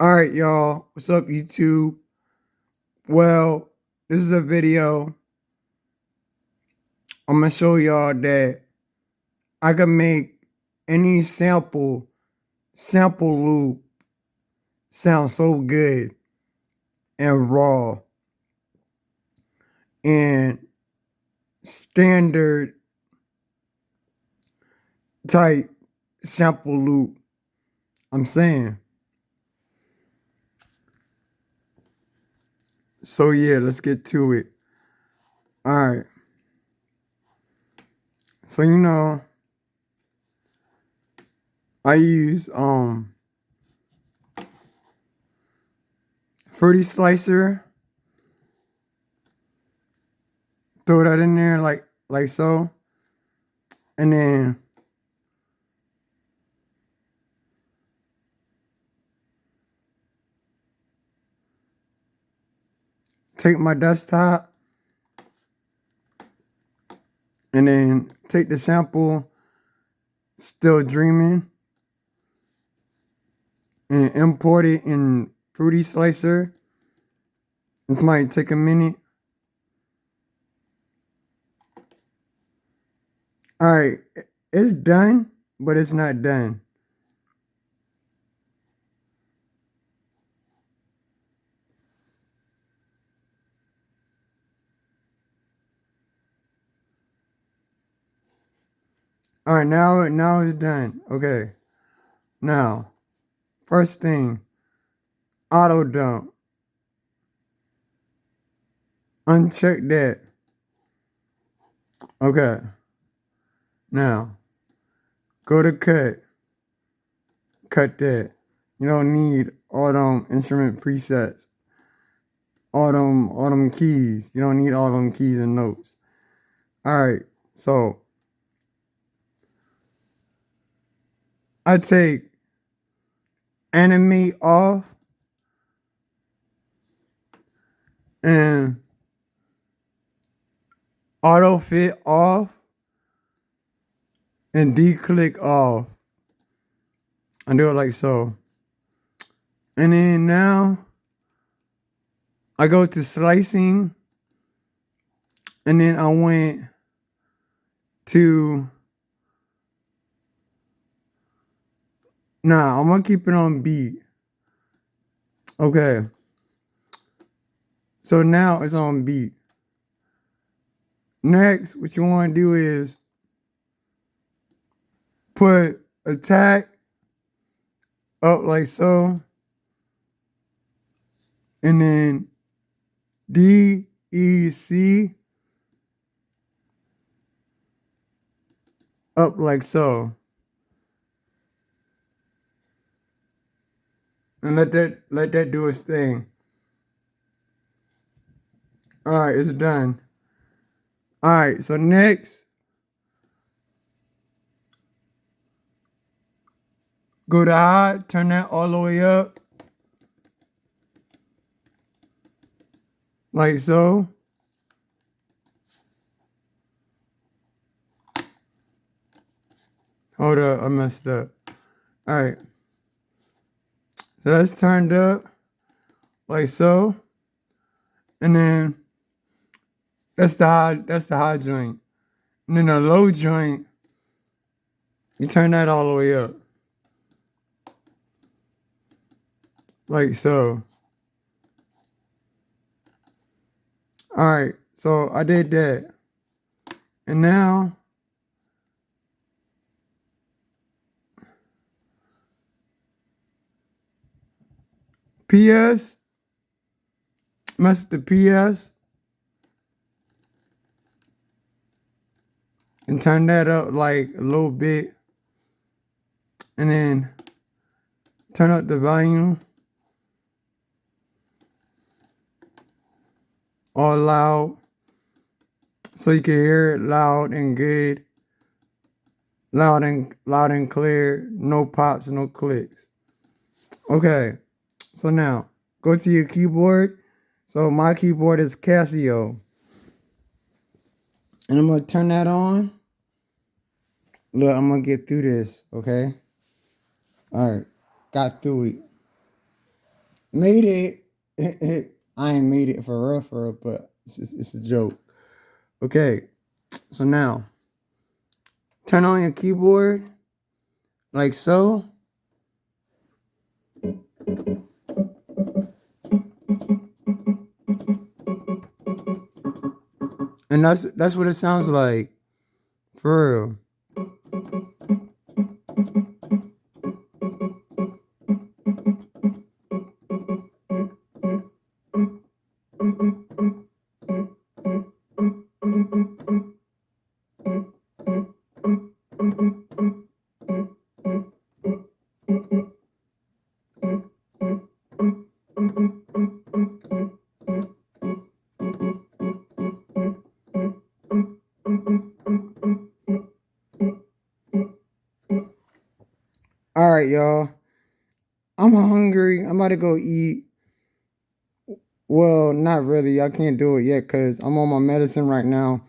All right, y'all. What's up, YouTube? Well, this is a video. I'm going to show y'all that I can make any sample loop sound so good and raw and standard type sample loop. I'm saying. So yeah, let's get to it. All right. So I use fruity slicer. Throw that in there like so. And then take my desktop and then take the sample Still Dreaming and import it in Fruity Slicer. This might take a minute. All right, it's done, but it's not done. All right, now it's done. Okay, now first thing, auto dump. Uncheck that. Okay, now go to cut. Cut that. You don't need all them instrument presets. All them keys. You don't need all them keys and notes. All right, so I take animate off and auto fit off and declick off. I do it like so. And then now I go to slicing and then I went to, I'm gonna keep it on beat. Okay. So now it's on beat. Next, what you want to do is put attack up like so. And then DEC up like so. And let that do its thing. All right, it's done. All right, so next, go to high, turn that all the way up. Like so. Hold up, I messed up. All right. So that's turned up like so. And then that's the high joint. And then the low joint, you turn that all the way up. Like so. All right, so I did that. And now PS, mess the PS and turn that up like a little bit. And then turn up the volume all loud so you can hear it loud and good. Loud and clear, no pops, no clicks. Okay, so now go to your keyboard. So my keyboard is Casio. And I'm gonna turn that on. Look, I'm gonna get through this, okay? All right, got through it. Made it. I ain't made it for real, but it's a joke. Okay, so now turn on your keyboard like so. And that's what it sounds like. For real. Alright, y'all. I'm hungry. I'm about to go eat. Well, not really. I can't do it yet because I'm on my medicine right now.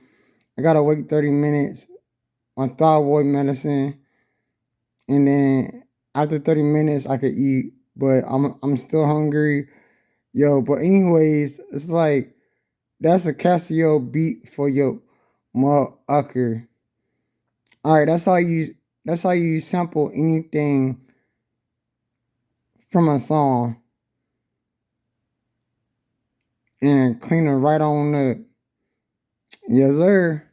I gotta wait 30 minutes on thyroid medicine. And then after 30 minutes I could eat. But I'm still hungry. Yo, but anyways, it's like that's a Casio beat for your motherfucker. Alright, that's how you sample anything from a song and clean it right on up. Yes, sir.